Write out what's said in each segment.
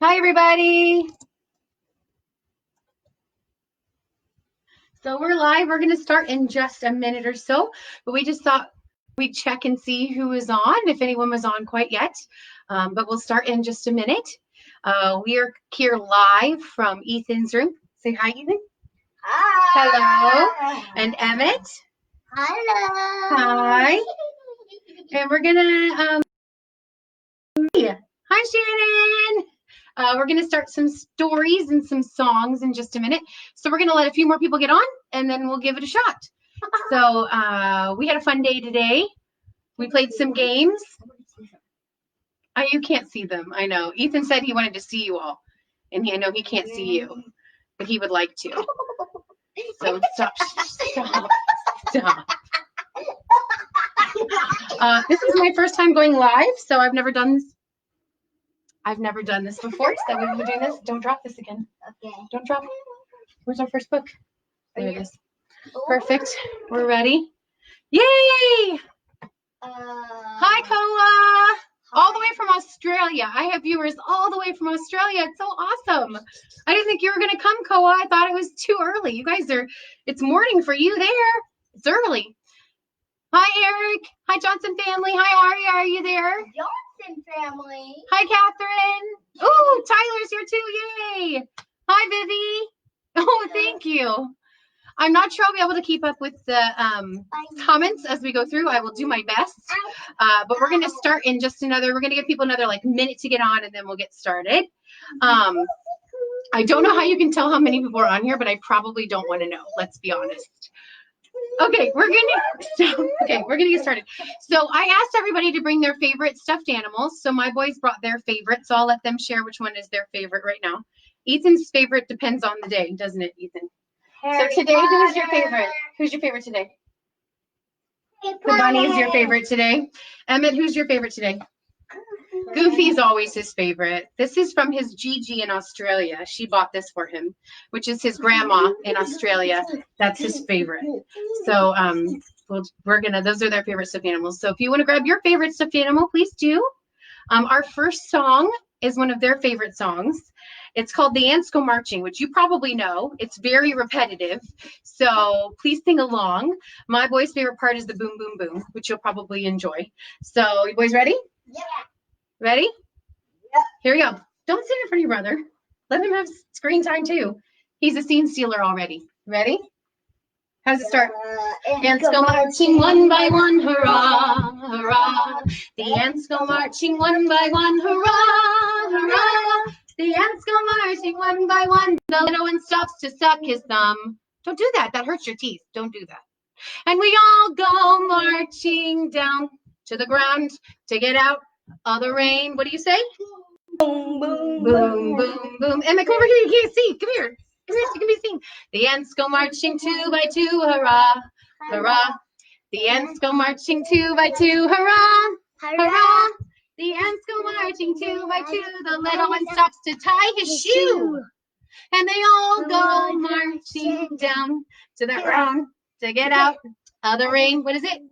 Hi, everybody. So we're live. We're going to start in just a minute or so, but we just thought we'd check and see who was on, if anyone was on quite yet. But we'll start in just a minute. We are here live from Ethan's room. Say hi, Ethan. Hi. Hello. And Emmett. Hello. Hi. And we're going to, hi, Shannon. We're going to start some stories and some songs in just a minute. So we're going to let a few more people get on, and then we'll give it a shot. So we had a fun day today. We played some games. You can't see them. I know. Ethan said he wanted to see you all, and I know he can't see you, but he would like to. So stop. This is my first time going live, so I've never done this. I've never done this before, so we're doing this. Don't drop this again. Okay. Don't drop it. Where's our first book? There it is. Perfect. We're ready. Yay! Hi, Koa. All the way from Australia. I have viewers all the way from Australia. It's so awesome. I didn't think you were going to come, Koa. I thought it was too early. You guys it's morning for you there. It's early. Hi, Eric. Hi, Johnson family. Hi, Ari. Are you there? Johnson family. Hi, Catherine. Oh, Tyler's here too. Yay. Hi, Vivi. Oh, thank you. I'm not sure I'll be able to keep up with the comments as we go through. I will do my best. But we're going to start in just we're going to give people another minute to get on, and then we'll get started. I don't know how you can tell how many people are on here, but I probably don't want to know. Let's be honest. Okay, we're gonna get started. So I asked everybody to bring their favorite stuffed animals. So my boys brought their favorite, so I'll let them share which one is their favorite right now. Ethan's favorite depends on the day, doesn't it, Ethan? So today, who's your favorite? Who's your favorite today? The bunny is your favorite today. Emmett, who's your favorite today? Goofy's always his favorite. This is from his Gigi in Australia. She bought this for him, which is his grandma in Australia. That's his favorite. So those are their favorite stuffed animals. So if you want to grab your favorite stuffed animal, please do. Our first song is one of their favorite songs. It's called The Ants Go Marching, which you probably know. It's very repetitive. So please sing along. My boy's favorite part is the boom, boom, boom, which you'll probably enjoy. So you boys ready? Yeah. Ready? Yeah. Here we go. Don't sit in front of your brother. Let him have screen time too. He's a scene stealer already. Ready? How does it start? Ants go marching one by one, hurrah, hurrah. The ants go marching one by one, hurrah, hurrah. The ants go marching one by one. The little one stops to suck his thumb. Don't do that. That hurts your teeth. Don't do that. And we all go marching down to the ground to get out of the rain. What do you say? Boom, boom, Boom, boom, boom. Emma, come over here. You can't see. Come here. Come here so you can be seen. The ants go marching 2 by 2, hurrah, hurrah. The ants go marching 2 by 2, hurrah, hurrah. The ants go marching 2 by 2. The little one stops to tie his shoe. And they all go marching down to the ground to get out of the rain. What is it?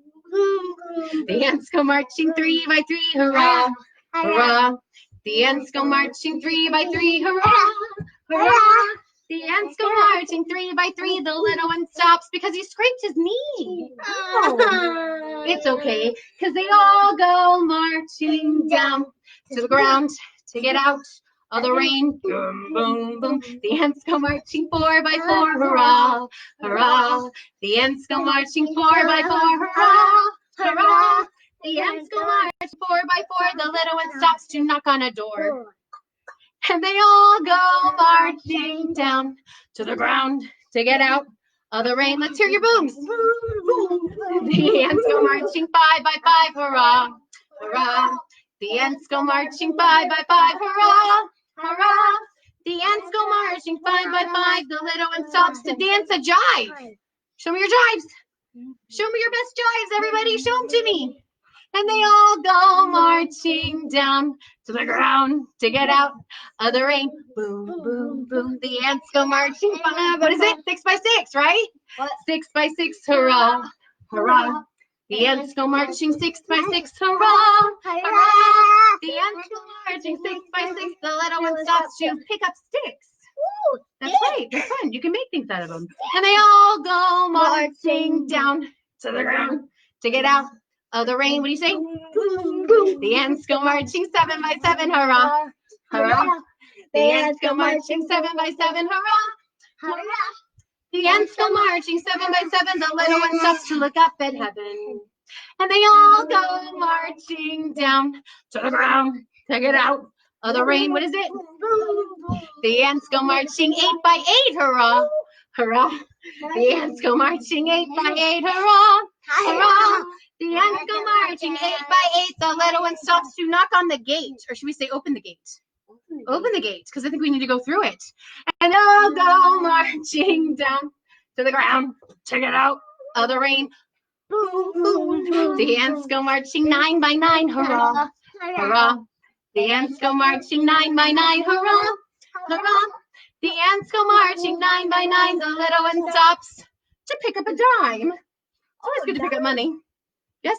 The ants go marching 3 by 3, hurrah, hurrah. The ants go marching 3 by 3, hurrah, hurrah. The ants go marching 3 by 3. The little one stops because he scraped his knee. Oh. It's okay, because they all go marching down to the ground to get out of the rain. Boom, boom, boom. The ants go marching 4 by 4, hurrah, hurrah. The ants go marching 4 by 4, hurrah, hurrah. The ants go marching 4 by 4. The little one stops to knock on a door. And they all go marching down to the ground to get out of the rain. Let's hear your booms. The ants go marching 5 by 5, hurrah, hurrah. The ants go marching 5 by 5, hurrah, hurrah. The ants go marching 5 by 5. The little one stops to dance a jive. Show me your jives. Show me your best jives, everybody. Show them to me. And they all go marching down to the ground to get out of the rain. Boom, boom, boom. The ants go marching 5. What is it? 6 by 6, right? What? 6 by 6, hurrah, hurrah. The ants go marching 6 by 6, hurrah, hurrah. The ants go marching 6 by 6. The little little one stops to pick up sticks. That's right. That's fun. You can make things out of them. And they all go marching down to the ground to get out of the rain. What do you say? The ants go marching 7 by 7. Hurrah! Hurrah! The ants go marching 7 by 7. Hurrah! Hurrah! The ants go marching 7 by 7. The little one stops to look up at heaven. And they all go marching down to the ground to get out of the rain. What is it? The ants go marching 8 by 8. Hurrah! Hurrah! The ants go marching 8 by 8. Hurrah! Hurrah! The ants go marching 8 by 8. The little one stops to knock on the gate. Or should we say open the gate? Open the gate, because I think we need to go through it. And they'll go marching down to the ground to get out of the rain. The ants go marching 9 by 9. Hurrah! Hurrah! The ants go marching 9 by 9. Hurrah! Hurrah! The ants go marching 9 by 9. The little one stops to pick up a dime. It's always good to pick up money. Yes?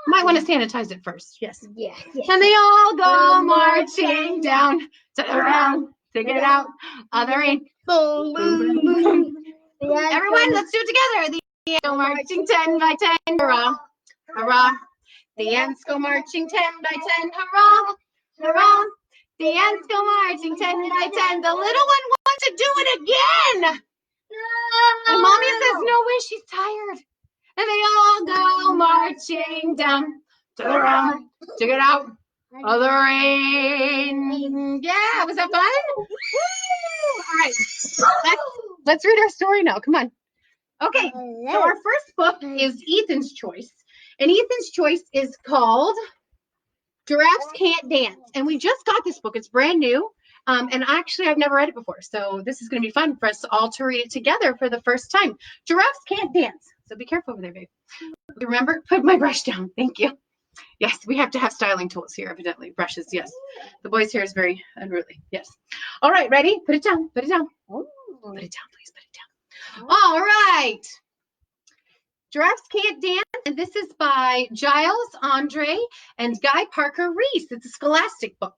Might want to sanitize it first. Yes. Yeah. And they all go marching down to the ground to get out of the rain. Everyone, let's do it together. The ants go marching 10 by 10. Hurrah! Hurrah! The ants go marching 10 by 10. Hurrah! Hurrah! The ants go marching 10 by 10. The little one wants to do it again. And mommy says, no way, she's tired. And they all go marching down to the ground to get out of the rain. Yeah, was that fun? Woo! All right, let's read our story now. Come on. Okay, so our first book is Ethan's Choice. And Ethan's Choice is called Giraffes Can't Dance. And we just got this book. It's brand new. And actually, I've never read it before. So this is going to be fun for us all to read it together for the first time. Giraffes can't dance. So be careful over there, babe. Remember, put my brush down. Thank you. Yes, we have to have styling tools here, evidently. Brushes, yes. The boy's hair is very unruly. Yes. All right, ready? Put it down. Put it down. Put it down, please. Put it down. All right. Giraffes Can't Dance, and this is by Giles Andre and Guy Parker Reese. It's a scholastic book.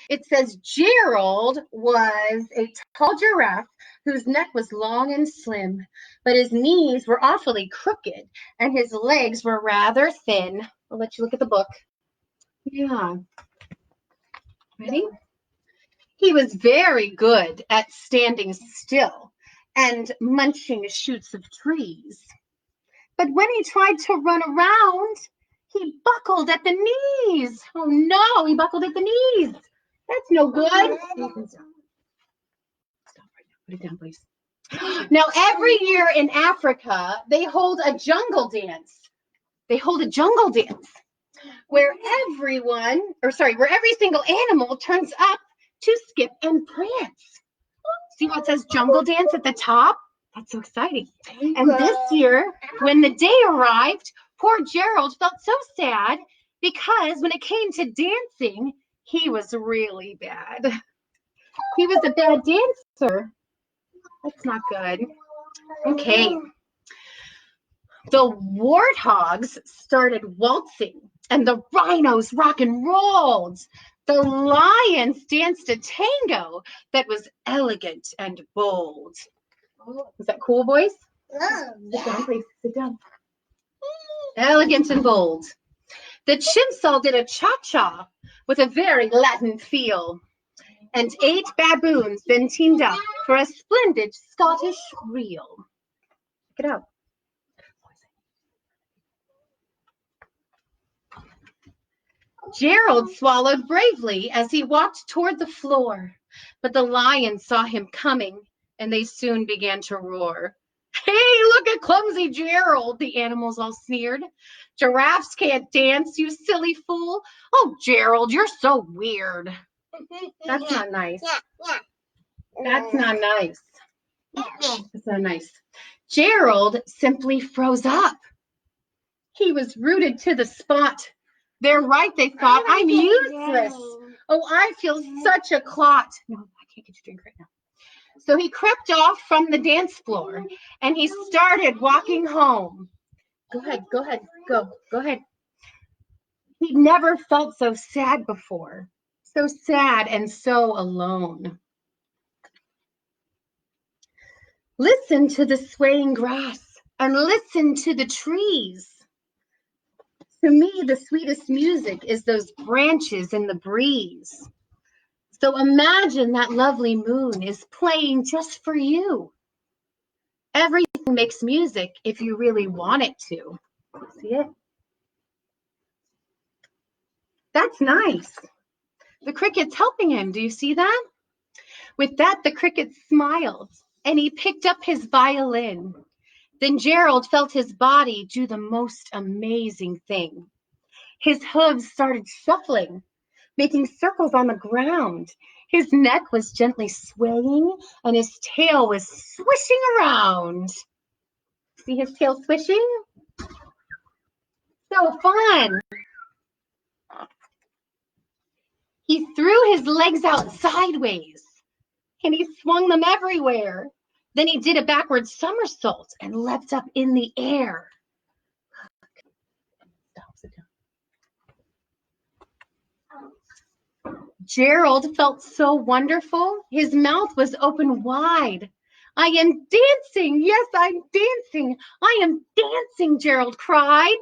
It says Gerald was a tall giraffe whose neck was long and slim, but his knees were awfully crooked and his legs were rather thin. I'll let you look at the book. Yeah. Ready? He was very good at standing still and munching shoots of trees. But when he tried to run around, he buckled at the knees. Oh no, he buckled at the knees. That's no good. Stop right now. Put it down, please. Now, every year in Africa, they hold a jungle dance. They hold a jungle dance where every single animal turns up to skip and prance. See how it says jungle dance at the top? That's so exciting. And this year, when the day arrived, poor Gerald felt so sad because when it came to dancing, he was really bad. He was a bad dancer. That's not good. Okay. The warthogs started waltzing and the rhinos rock and rolled. The lions danced a tango that was elegant and bold. Is that cool, boys? Sit down, please. Sit down. Elegant and bold. The chimps did a cha-cha with a very Latin feel. And 8 baboons then teamed up for a splendid Scottish reel. Check it out. Gerald swallowed bravely as he walked toward the floor, but the lions saw him coming, and they soon began to roar. Hey, look at clumsy Gerald, the animals all sneered. Giraffes can't dance, you silly fool. Oh, Gerald, you're so weird. That's not nice. That's not nice. That's not nice. Gerald simply froze up. He was rooted to the spot. They're right, they thought. I'm useless. Oh, I feel such a clot. No, I can't get you a drink right now. So he crept off from the dance floor and he started walking home. Go ahead, go ahead. He'd never felt so sad before. So sad and so alone. Listen to the swaying grass and listen to the trees. To me, the sweetest music is those branches in the breeze. So imagine that lovely moon is playing just for you. Everything makes music if you really want it to. See it? That's nice. The cricket's helping him. Do you see that? With that, the cricket smiled and he picked up his violin. Then Gerald felt his body do the most amazing thing. His hooves started shuffling, making circles on the ground. His neck was gently swaying and his tail was swishing around. See his tail swishing? So fun. He threw his legs out sideways and he swung them everywhere. Then he did a backward somersault and leapt up in the air. Gerald felt so wonderful. His mouth was open wide. I am dancing. Yes, I'm dancing. I am dancing, Gerald cried.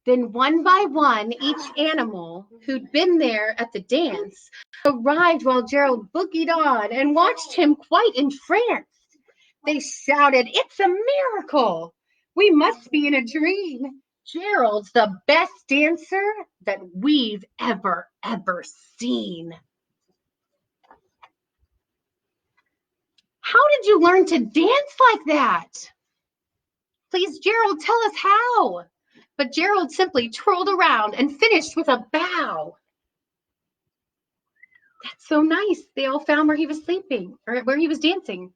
Then one by one, each animal who'd been there at the dance arrived while Gerald boogied on and watched him quite entranced. They shouted, "It's a miracle! We must be in a dream. Gerald's the best dancer that we've ever seen." How did you learn to dance like that? Please, Gerald, tell us how. But Gerald simply twirled around and finished with a bow. That's so nice. They all found where he was sleeping or where he was dancing.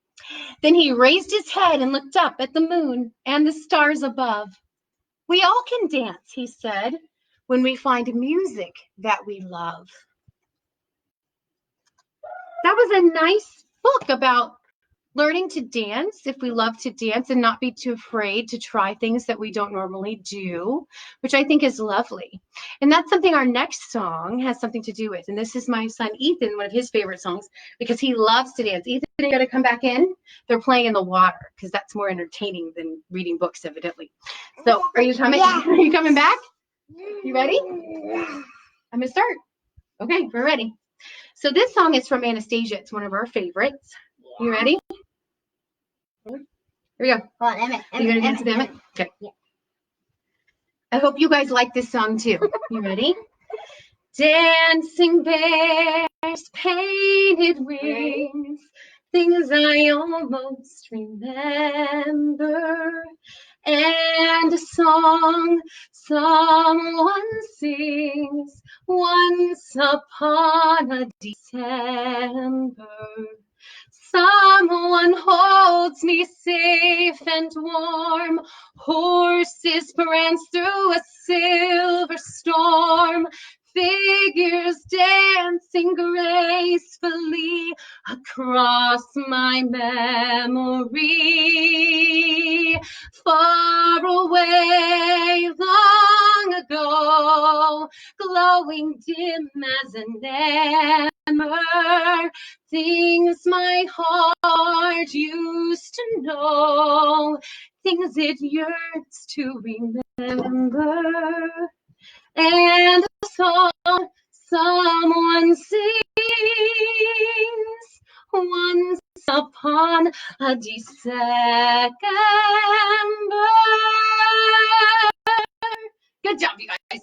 Then he raised his head and looked up at the moon and the stars above. "We all can dance," he said, "when we find music that we love." That was a nice book about learning to dance, if we love to dance, and not be too afraid to try things that we don't normally do, which I think is lovely. And that's something our next song has something to do with. And this is my son Ethan, one of his favorite songs, because he loves to dance. Ethan, you gotta come back in. They're playing in the water because that's more entertaining than reading books, evidently. So are you coming? Yeah. Are you coming back? You ready? I'm gonna start. Okay, we're ready. So this song is from Anastasia. It's one of our favorites. You ready? Here we go. Hold on, Emmett. You gonna dance with Emmett? Okay. Yeah. I hope you guys like this song too. You ready? Dancing bears, painted wings, things I almost remember, and a song someone sings once upon a December. Someone holds me safe and warm. Horses prance through a silver storm. Figures dancing gracefully across my memory. Far away, long ago, glowing dim as an ember. Things my heart used to know, things it yearns to remember. And a song someone sings once upon a December. Good job, you guys.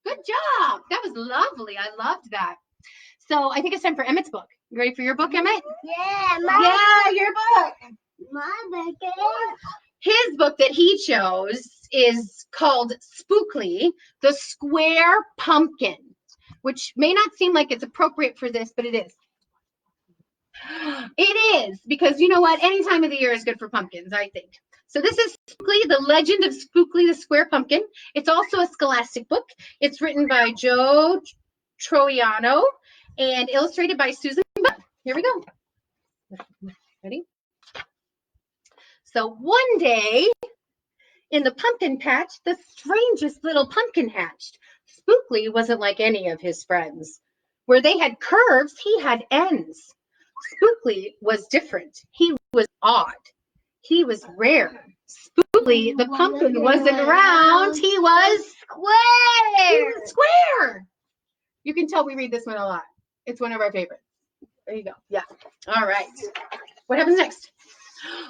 Good job. That was lovely. I loved that. So I think it's time for Emmett's book. You ready for your book, Emmett? Yeah, your book. my book. His book that he chose is called Spookly, the Square Pumpkin, which may not seem like it's appropriate for this, but it is. It is, because you know what? Any time of the year is good for pumpkins, I think. So this is Spookly, the Legend of Spookly, the Square Pumpkin. It's also a scholastic book. It's written by Joe Troiano and illustrated by Susan Budd. Here we go. Ready? So one day in the pumpkin patch, the strangest little pumpkin hatched. Spookly wasn't like any of his friends. Where they had curves, he had ends. Spookly was different. He was odd. He was rare. Spookly, the pumpkin wasn't round. He was Square. He was square. You can tell we read this one a lot. It's one of our favorites. There you go. Yeah. All right. What happens next?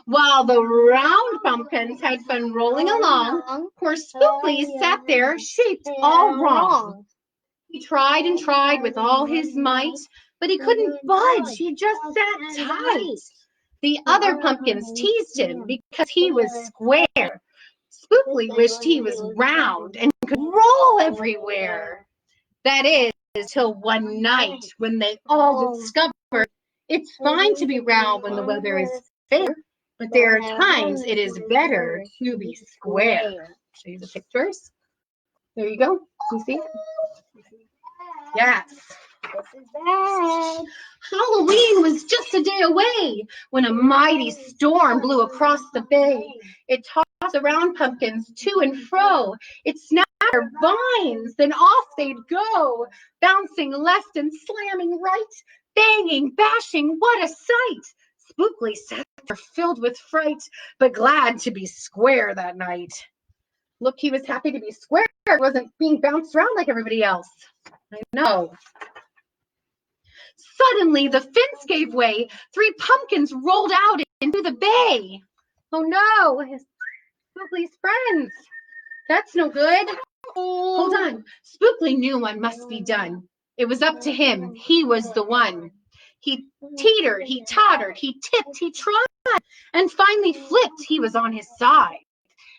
While the round pumpkins had fun rolling along, poor Spookly sat there, shaped all wrong. He tried and tried with all his might, but he couldn't budge. He just sat tight. The other pumpkins teased him because he was square. Spookly wished he was round and could roll everywhere. That is, till one night when they all discovered it's fine to be round when the weather is fair, but there are times it is better to be square. Show you the pictures. There you go. You see? Yes. This is bad. Halloween was just a day away when a mighty storm blew across the bay. It tossed the round pumpkins to and fro. It snapped their vines, then off they'd go, bouncing left and slamming right, banging, bashing. What a sight! Spookly sat there filled with fright, but glad to be square that night. Look, he was happy to be square. It wasn't being bounced around like everybody else. I know. Suddenly, the fence gave way. 3 pumpkins rolled out into the bay. Oh no, Spookly's friends. That's no good. Hold on. Spookly knew what must be done. It was up to him. He was the one. He teetered, he tottered, he tipped, he tried, and finally flipped. He was on his side.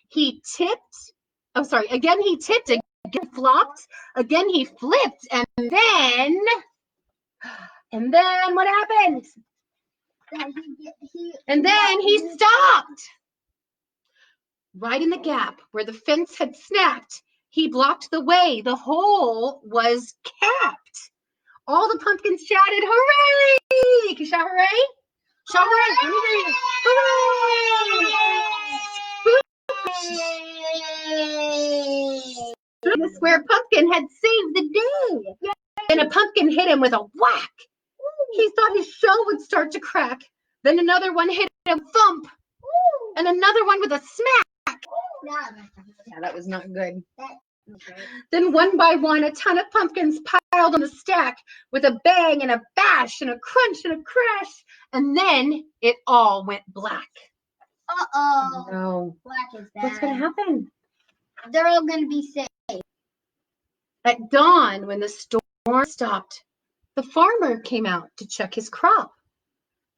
He tipped. Oh, sorry. Again, he tipped. Again, flopped. Again, he flipped. And then what happened? And then he stopped. Right in the gap where the fence had snapped, he blocked the way. The hole was capped. All the pumpkins shouted, hooray! Can you shout hooray? Shout hooray! Let me hear you. Hooray! The square pumpkin had saved the day. Then a pumpkin hit him with a whack. He thought his shell would start to crack. Then another one hit him thump. And another one with a smack. Yeah, that was not good. Then one by one, a ton of pumpkins piled on the stack with a bang and a bash and a crunch and a crash. And then it all went black. Uh-oh. No. Black is bad. What's going to happen? They're all going to be safe. At dawn, when the storm stopped, the farmer came out to check his crop.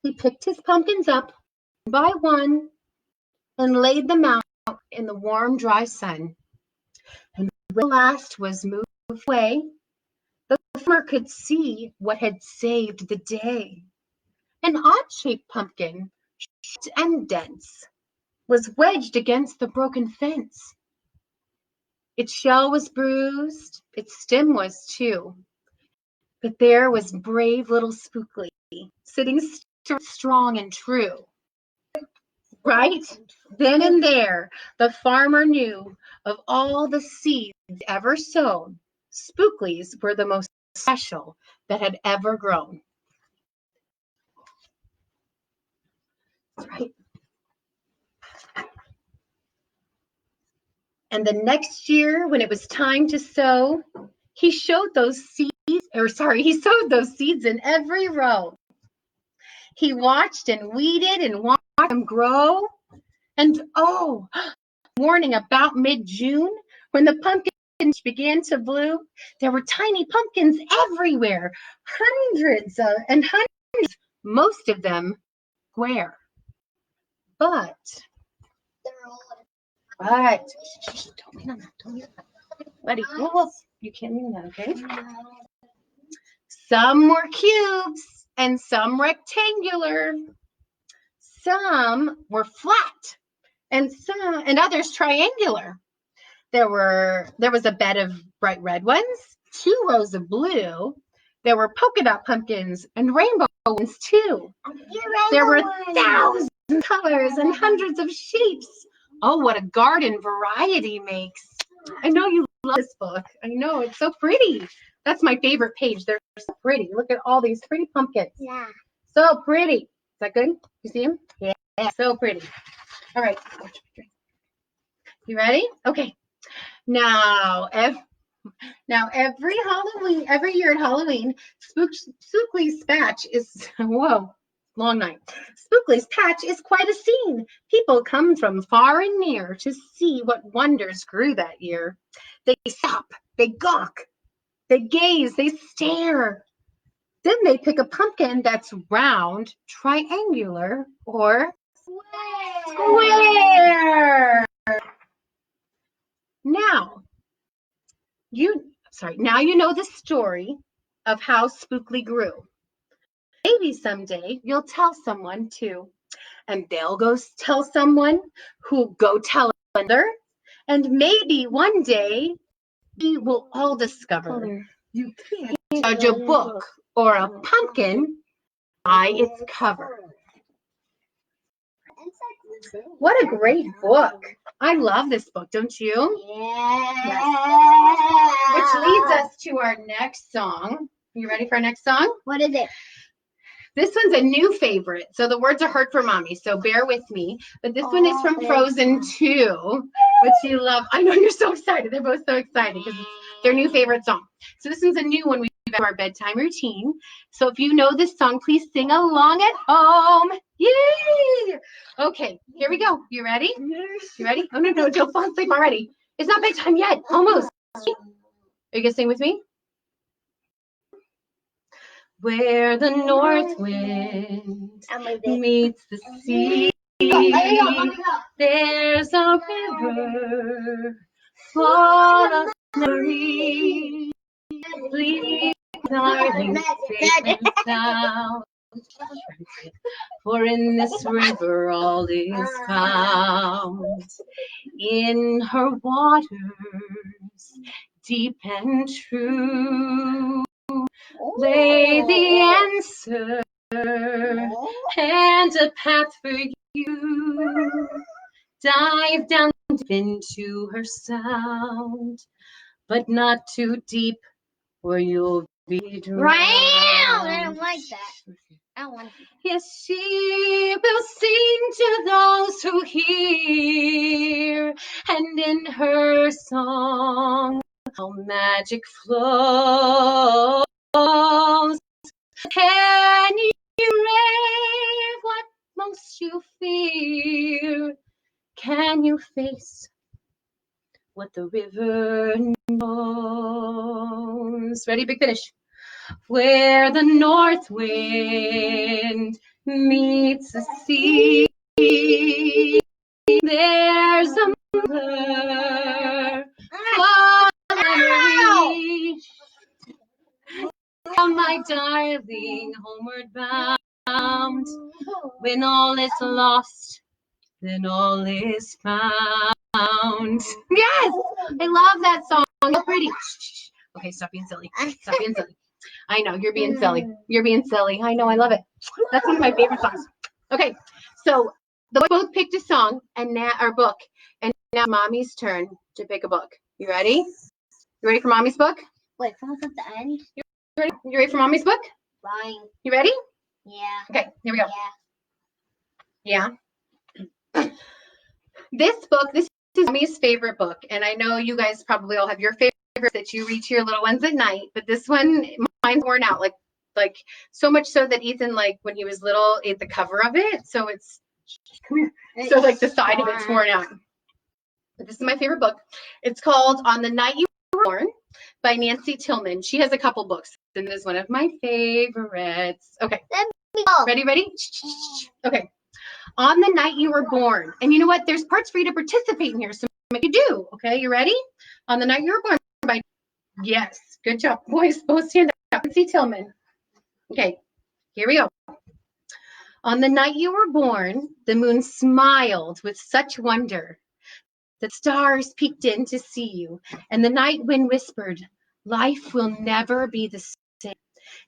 He picked his pumpkins up one by one and laid them out in the warm, dry sun. And when the last was moved away, the farmer could see what had saved the day. An odd-shaped pumpkin, short and dense, was wedged against the broken fence. Its shell was bruised, its stem was too. But there was brave little Spookly, sitting strong and true. Right then and there, the farmer knew of all the seeds ever sown, Spooklies were the most special that had ever grown. That's right. And the next year, when it was time to sow, he sowed those seeds in every row. He watched and weeded and watched them grow. And morning about mid-June, when the pumpkins began to bloom, there were tiny pumpkins everywhere, hundreds, most of them square. But don't lean on that. Don't lean on that. Buddy, whoa. You can't lean on that, okay? Some were cubes and some rectangular. Some were flat and others triangular. There was a bed of bright red ones, 2 rows of blue. There were polka dot pumpkins and rainbow ones too. There were thousands and colors and hundreds of shapes. Oh, what a garden variety makes. I know you love this book. I know, it's so pretty. That's my favorite page. They're so pretty. Look at all these pretty pumpkins. Yeah. So pretty. Is that good? You see them? Yeah, so pretty. All right. You ready? Okay. Now, every Halloween, every year at Halloween, Spookly's patch is, whoa, long night. Spookly's patch is quite a scene. People come from far and near to see what wonders grew that year. They stop, they gawk, they gaze, they stare. Then they pick a pumpkin that's round, triangular, or square. Now you know the story of how Spookly grew. Maybe someday you'll tell someone too, and they'll go tell someone who'll go tell another, and maybe one day we will all discover you can't judge a book or a pumpkin by its cover. What a great book. I love this book, don't you? Yeah. Which leads us to our next song. You ready for our next song? What is it? This one's a new favorite. So the words are hard for mommy, so bear with me. But this one is from Frozen 2, which you love. I know you're so excited. They're both so excited because it's their new favorite song. So this one's a new one we have our bedtime routine. So if you know this song, please sing along at home. Yay! Okay, here we go. You ready? You ready? Oh, no, don't fall asleep already. It's not bedtime yet. Almost. Are you going to sing with me? Where the north wind meets the sea, there's a river full of memories. Please, darling, safe and sound. For in this river all is found. In her waters, deep and true, lay the answer and a path for you. Dive down deep into her sound, but not too deep or you'll be drowned. I don't like that. I don't like that. Yes, she will sing to those who hear, and in her song how magic flows. Can you brave what most you fear? Can you face what the river knows? Ready, big finish. Where the north wind meets the sea, there's a mother for memory. My darling, homeward bound. When all is lost, then all is found. Yes, I love that song. So pretty. Okay, stop being silly. Stop being silly. I know, you're being silly. You're being silly. I know, I love it. That's one of my favorite songs. Okay, so the boys both picked a song and now our book, and now Mommy's turn to pick a book. You ready? You ready for Mommy's book? Wait, someone's at the end? You ready for Mommy's book? Fine. You ready? Yeah. Okay, here we go. Yeah. Yeah. This is Mommy's favorite book, and I know you guys probably all have your favorites that you read to your little ones at night, but this one, mine's worn out, like so much so that Ethan, like when he was little, ate the cover of it, so it's, come here, so like the side of it's worn out. But this is my favorite book. It's called On the Night You Were Born by Nancy Tillman. She has a couple books, and this is one of my favorites. Okay, ready? Okay. On the Night You Were Born. And you know what? There's parts for you to participate in here, so make you do. Okay, you ready? On the Night You Were Born by, yes, good job. Boys, both stand up. Nancy Tillman. Okay, here we go. On the night you were born, the moon smiled with such wonder. The stars peeked in to see you, and the night wind whispered, life will never be the same,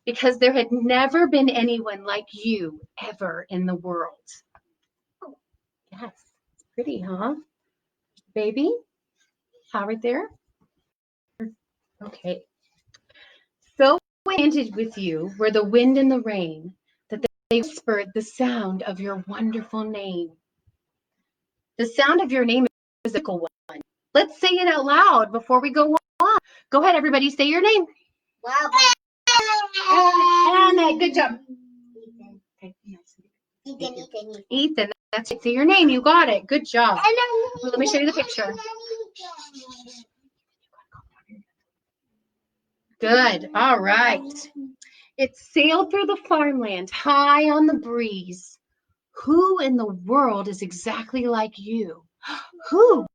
because there had never been anyone like you ever in the world. Yes, it's pretty, huh? Baby, how right there? Okay. So enchanted with you were the wind and the rain that they whispered the sound of your wonderful name. The sound of your name is a physical one. Let's say it out loud before we go on. Go ahead, everybody, say your name. Wow. Anna, good job. Ethan, that's it. Say your name. You got it. Good job. Well, let me show you the picture. Good. All right. It sailed through the farmland, high on the breeze. Who in the world is exactly like you? Who?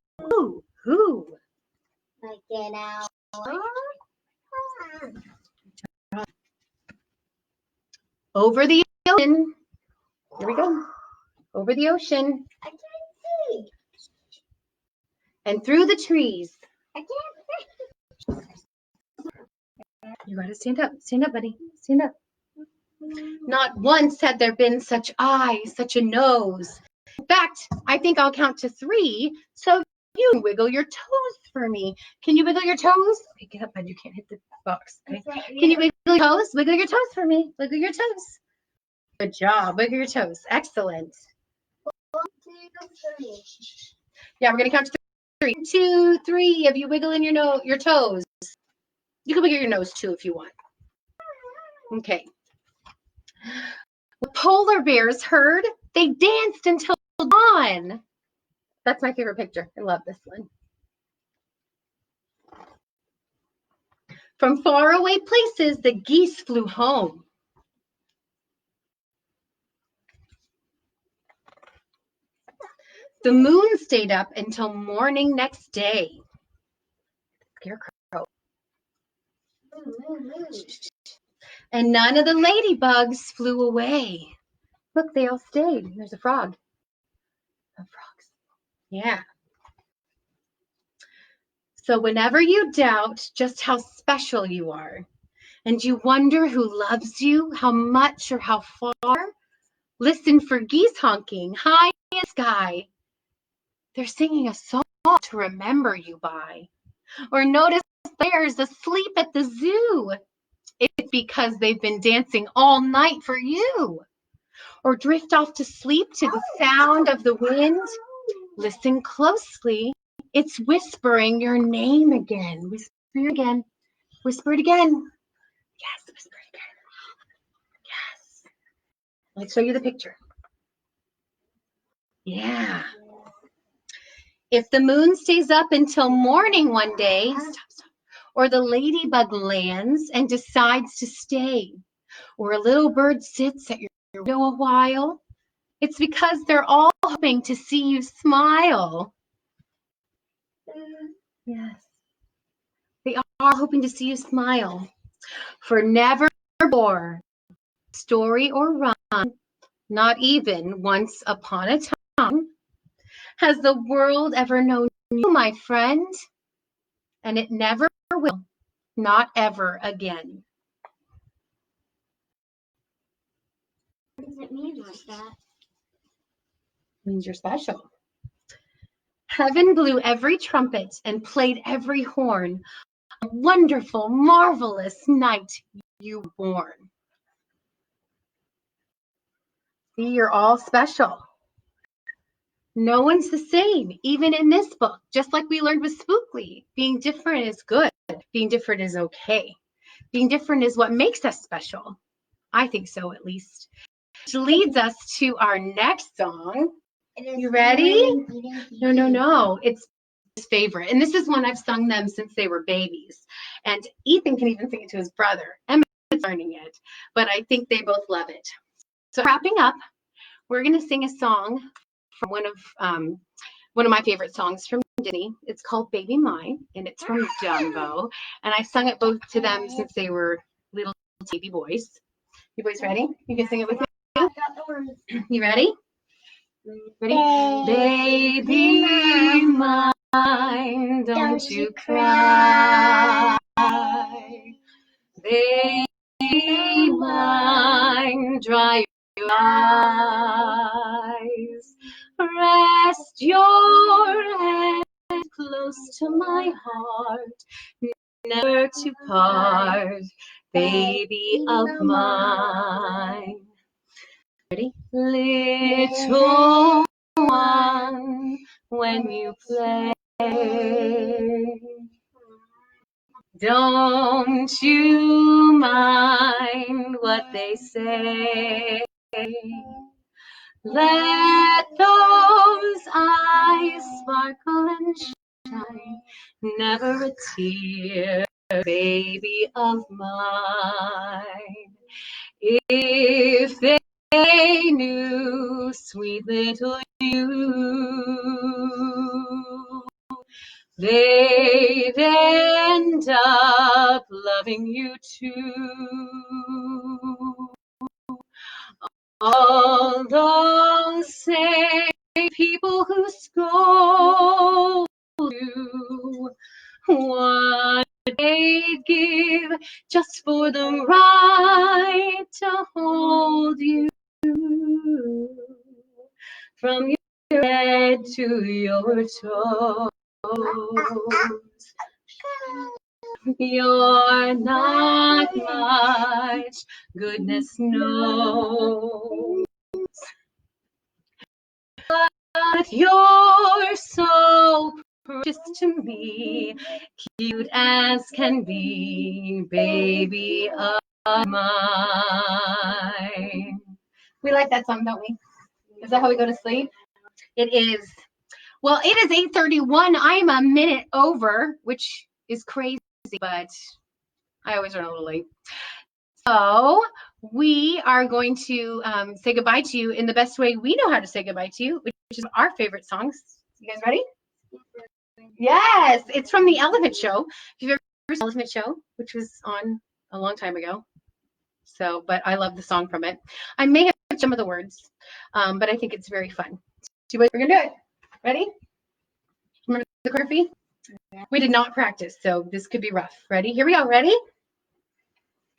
Who? Like it out. Over the ocean. Here we go. Over the ocean. I can't see. And through the trees. I can't see. You gotta stand up. Stand up, buddy. Stand up. Not once had there been such eyes, such a nose. In fact, I think I'll count to 3, so you can wiggle your toes for me. Can you wiggle your toes? Okay, get up, bud. You can't hit the box. Okay. Can you wiggle your toes? Wiggle your toes for me. Wiggle your toes. Good job. Wiggle your toes. Excellent. 1, 2, 3. Yeah, we're gonna count to 3. 1, 2, 3 of you wiggling your toes. You can wiggle your nose too if you want. Okay. The polar bears heard, they danced until dawn. That's my favorite picture. I love this one. From faraway places, the geese flew home. The moon stayed up until morning next day. Scarecrow. And none of the ladybugs flew away. Look, they all stayed. There's a frog. Frogs. Yeah. So whenever you doubt just how special you are, and you wonder who loves you, how much or how far, listen for geese honking high in the sky. They're singing a song to remember you by. Or notice bears asleep at the zoo. It's because they've been dancing all night for you. Or drift off to sleep to the sound of the wind. Listen closely. It's whispering your name again. Whisper it again. Whisper it again. Yes, whisper it again. Yes. Let's show you the picture. Yeah. If the moon stays up until morning one day, or the ladybug lands and decides to stay, or a little bird sits at your window a while, it's because they're all hoping to see you smile. Yes. They are hoping to see you smile. For never before, story or rhyme, not even once upon a time, has the world ever known you, my friend? And it never will, not ever again. What does it mean like that? It means you're special. Heaven blew every trumpet and played every horn. A wonderful, marvelous night you were born. See, you're all special. No one's the same, even in this book. Just like we learned with Spookly, being different is good. Being different is okay. Being different is what makes us special. I think so, at least. Which leads us to our next song. You ready? No. It's his favorite. And this is one I've sung them since they were babies. And Ethan can even sing it to his brother. Emma's learning it, but I think they both love it. So wrapping up, we're going to sing a song from one of my favorite songs from Disney. It's called Baby Mine, and it's from Dumbo. And I sung it both to them since they were little baby boys. You boys ready? You can sing it with me? You ready? Ready? Baby mine, don't you cry. Baby mine, dry your eyes. your hand close to my heart, never to part, baby of mine. Ready? Little one, when you play, don't you mind what they say. Let those eyes sparkle and shine, never a tear, baby of mine. If they knew, sweet little you, they'd end up loving you too. All those same people who scold you, what they'd give just for the right to hold you, from your head to your toes. You're not much, goodness knows, but you're so precious to me, cute as can be, baby of mine. We like that song, don't we? Is that how we go to sleep? It is. Well, it is 8:31. I'm a minute over, which is crazy, but I always run a little late. So we are going to say goodbye to you in the best way we know how to say goodbye to you, which is our favorite songs. You guys ready? Yes, it's from the Elephant Show. If you've ever seen the Elephant Show, which was on a long time ago. So, but I love the song from it. I may have some of the words, but I think it's very fun. So we're gonna do it. Ready? Remember the choreography? We did not practice, so this could be rough. Ready? Here we go. Ready?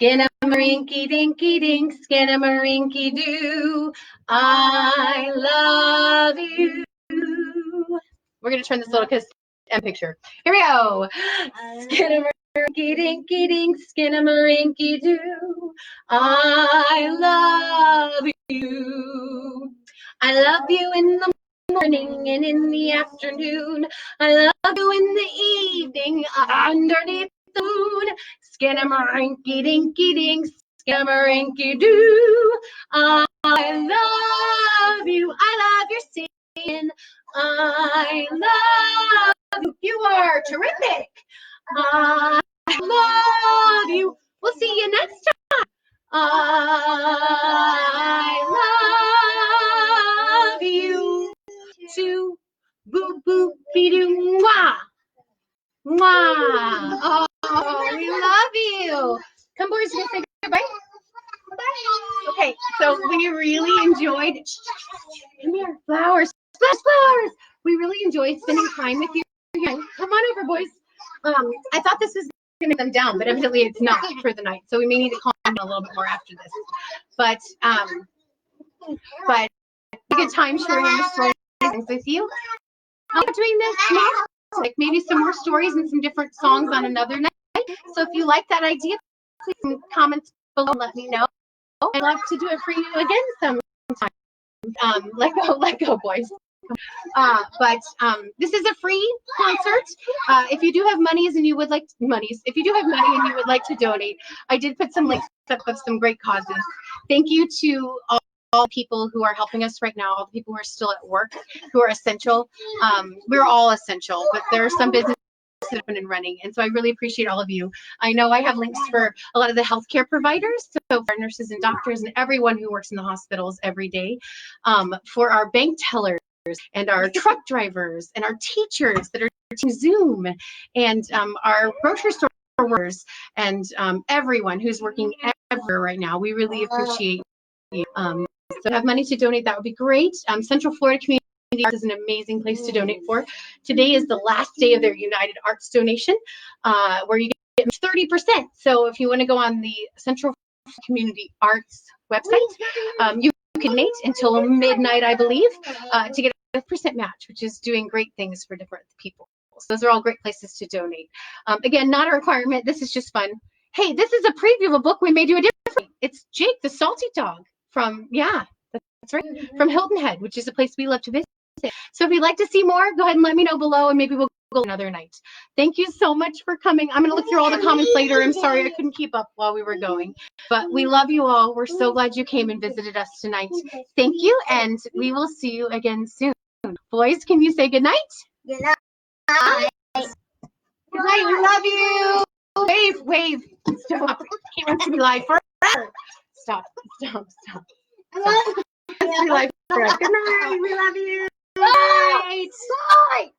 Skinnamarink dinky dink, skinnamarink doo. I love you. We're gonna turn this little kiss and picture. Here we go. Skinnamarink dinky dink, skinnamarink doo. I love you. I love you in the morning and in the afternoon. I love you in the evening underneath the moon. Skinnamarink dinky dink, skinnamarink doo. I love you. I love your singing. I love you. You are terrific. I love you. We'll see you next time. I love you too. Boop boop be doo mwah. Mwah. Oh, we love you. Come, boys, you say goodbye. Okay, so we really enjoyed. Come here, flowers, flowers. We really enjoyed spending time with you. Come on over, boys. I thought this was going to come down, but evidently it's not for the night. So we may need to calm down a little bit more after this. But a good time sharing the stories with you. I'm doing this next, like maybe some more stories and some different songs on another night. So if you like that idea, please comment below and let me know. I'd love to do it for you again sometime. Let go, boys. This is a free concert. If you do have monies and you would like if you do have money and you would like to donate, I did put some links up of some great causes. Thank you to all people who are helping us right now, all the people who are still at work, who are essential. We're all essential, but there are some businesses that have been running, and so I really appreciate all of you. I know I have links for a lot of the healthcare providers, so for nurses and doctors and everyone who works in the hospitals every day, for our bank tellers and our truck drivers and our teachers that are teaching Zoom, and our grocery store workers, and everyone who's working everywhere right now. We really appreciate you. So if you have money to donate, that would be great. Central Florida Community Arts is an amazing place to donate for. Today is the last day of their United Arts donation, where you get 30%. So if you want to go on the Central Florida Community Arts website, you can donate until midnight, I believe, to get 5% match, which is doing great things for different people. So those are all great places to donate. Again, not a requirement. This is just fun. Hey, this is a preview of a book we may do a different. It's Jake the Salty Dog from, that's right, from Hilton Head, which is a place we love to visit. So if you'd like to see more, go ahead and let me know below, and maybe we'll go another night. Thank you so much for coming. I'm going to look through all the comments later. I'm sorry I couldn't keep up while we were going. But we love you all. We're so glad you came and visited us tonight. Thank you, and we will see you again soon. Boys, can you say good night? Good night. Good night. We love you. Wave, wave. Stop. He wants to be live forever. Stop. Stop. Stop. He wants to be live forever. Good night. We love you. Bye. Bye.